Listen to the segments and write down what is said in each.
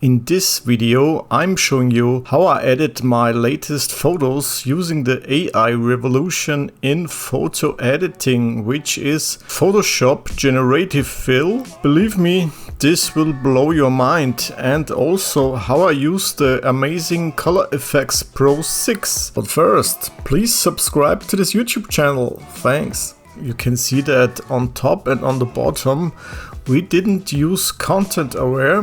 In this video I'm showing you how I edit my latest photos using the AI revolution in photo editing, which is Photoshop Generative Fill. Believe me, this will blow your mind, and also how I use the amazing Color Effex Pro 6. But first, please subscribe to this YouTube channel. Thanks. You can see that on top and on the bottom we didn't use content aware.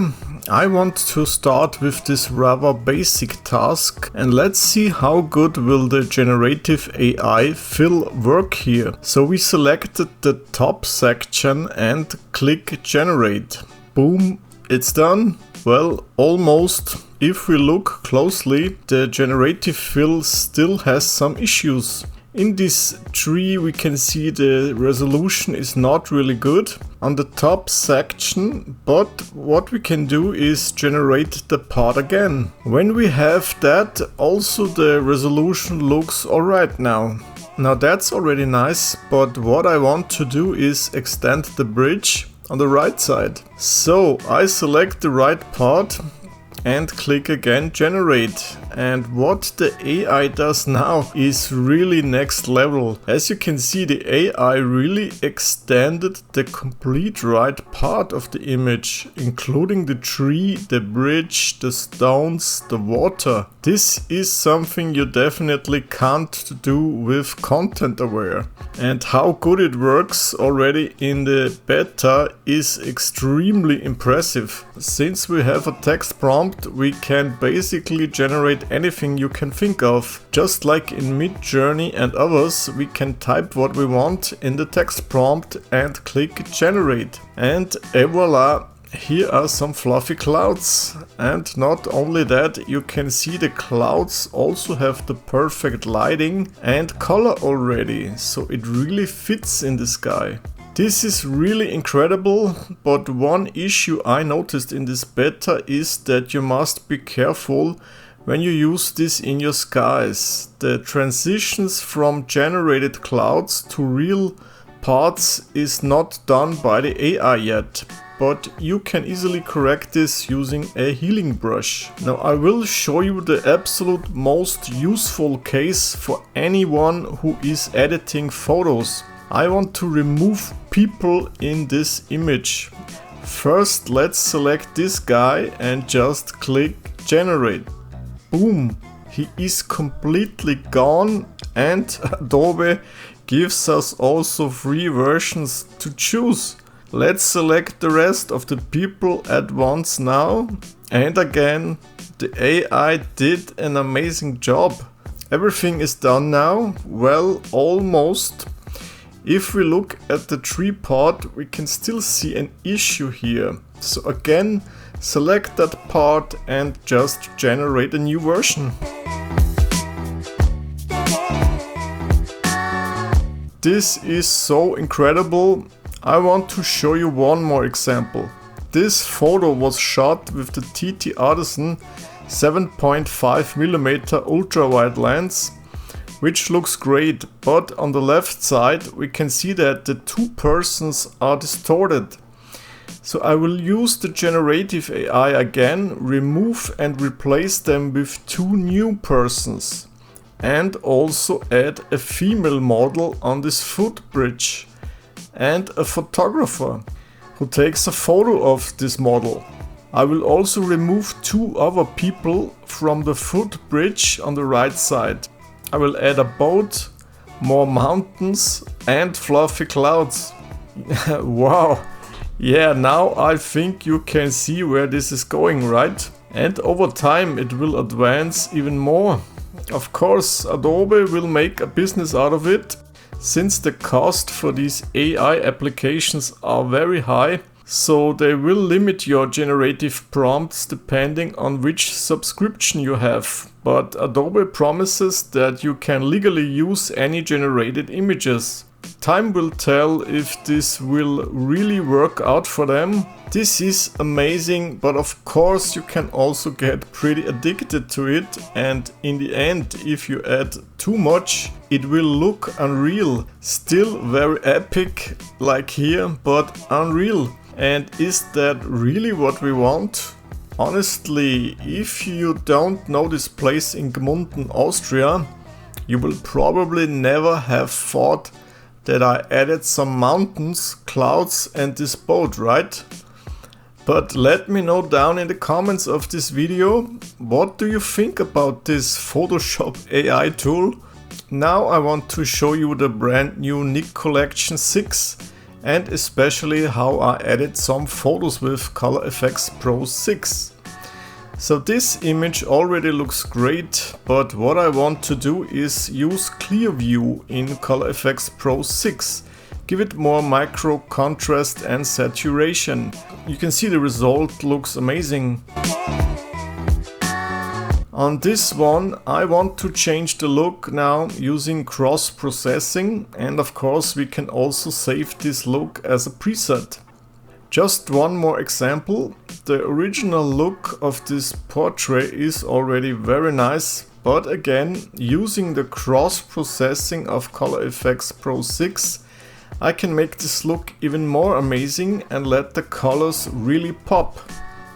I want to start with this rather basic task, and let's see how good will the generative AI fill work here. So we selected the top section and click generate. Boom, it's done. Well, almost. If we look closely, the generative fill still has some issues. In this tree we can see the resolution is not really good on the top section, but what we can do is generate the part again. When we have that, also the resolution looks alright now. Now that's already nice, but what I want to do is extend the bridge on the right side. So I select the right part and click again generate, and what the AI does now is really next level. As you can see, the AI really extended the complete right part of the image, including the tree, the bridge, the stones, the water. This is something you definitely can't do with content aware. And how good it works already in the beta is extremely impressive. Since we have a text prompt, we can basically generate anything you can think of. Just like in Midjourney and others, we can type what we want in the text prompt and click generate. And voila! Here are some fluffy clouds, and not only that, you can see the clouds also have the perfect lighting and color already, so it really fits in the sky. This is really incredible, but one issue I noticed in this beta is that you must be careful when you use this in your skies. The transitions from generated clouds to real parts is not done by the AI yet, but you can easily correct this using a healing brush. Now I will show you the absolute most useful case for anyone who is editing photos. I want to remove people in this image. First, let's select this guy and just click generate. Boom, he is completely gone, and Adobe gives us also free versions to choose. Let's select the rest of the people at once now, and again the AI did an amazing job. Everything is done now, well, almost. If we look at the tree part, we can still see an issue here. So again, select that part and just generate a new version. This is so incredible. I want to show you one more example. This photo was shot with the TTArtisan 7.5mm ultrawide lens, which looks great, but on the left side we can see that the two persons are distorted. So I will use the generative AI again, remove and replace them with two new persons, and also add a female model on this footbridge and a photographer who takes a photo of this model. I will also remove two other people from the footbridge on the right side. I will add a boat, more mountains and fluffy clouds. Wow! Yeah, now I think you can see where this is going, right? And over time it will advance even more. Of course, Adobe will make a business out of it, since the cost for these AI applications are very high, so they will limit your generative prompts depending on which subscription you have. But Adobe promises that you can legally use any generated images. Time will tell if this will really work out for them. This is amazing, but of course you can also get pretty addicted to it, and in the end, if you add too much, it will look unreal. Still very epic like here, but unreal. And is that really what we want? Honestly, if you don't know this place in Gmunden, Austria, you will probably never have thought that I added some mountains, clouds and this boat, right? But let me know down in the comments of this video, what do you think about this Photoshop AI tool? Now I want to show you the brand new Nik Collection 6 and especially how I added some photos with Color Efex Pro 6. So this image already looks great, but what I want to do is use clear view in Color Efex Pro 6. Give it more micro contrast and saturation. You can see the result looks amazing. On this one I want to change the look now using cross processing, and of course we can also save this look as a preset. Just one more example. The original look of this portrait is already very nice, but again, using the cross processing of Color Efex Pro 6, I can make this look even more amazing and let the colors really pop.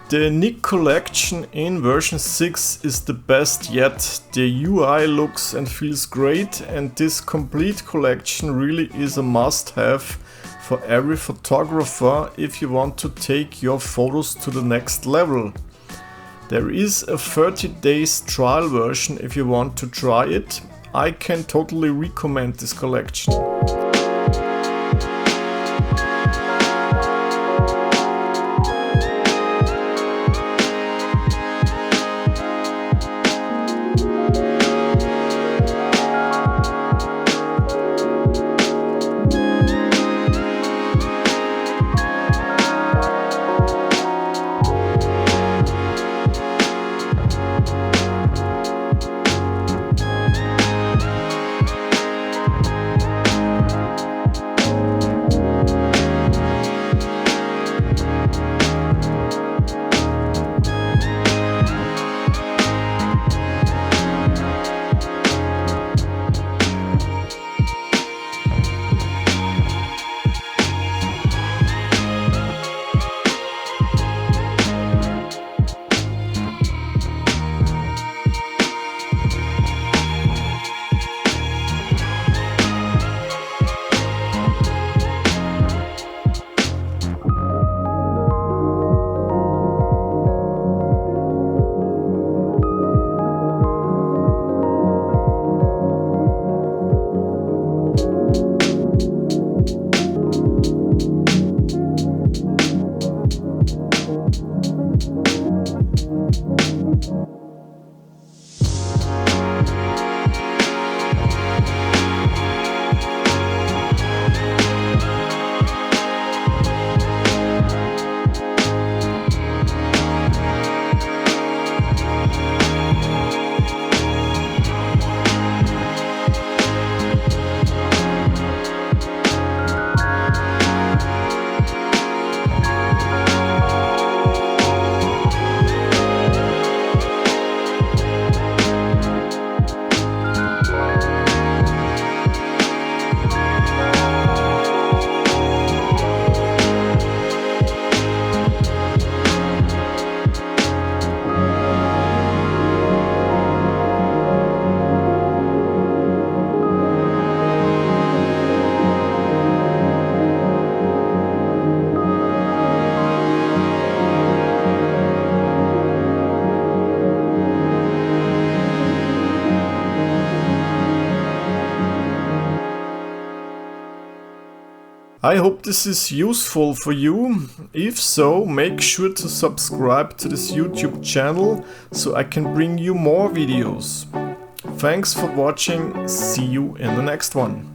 The Nik Collection in version 6 is the best yet. The UI looks and feels great, and this complete collection really is a must-have for every photographer if you want to take your photos to the next level. There is a 30 days trial version if you want to try it. I can totally recommend this collection. I hope this is useful for you. If so, make sure to subscribe to this YouTube channel so I can bring you more videos. Thanks for watching, see you in the next one.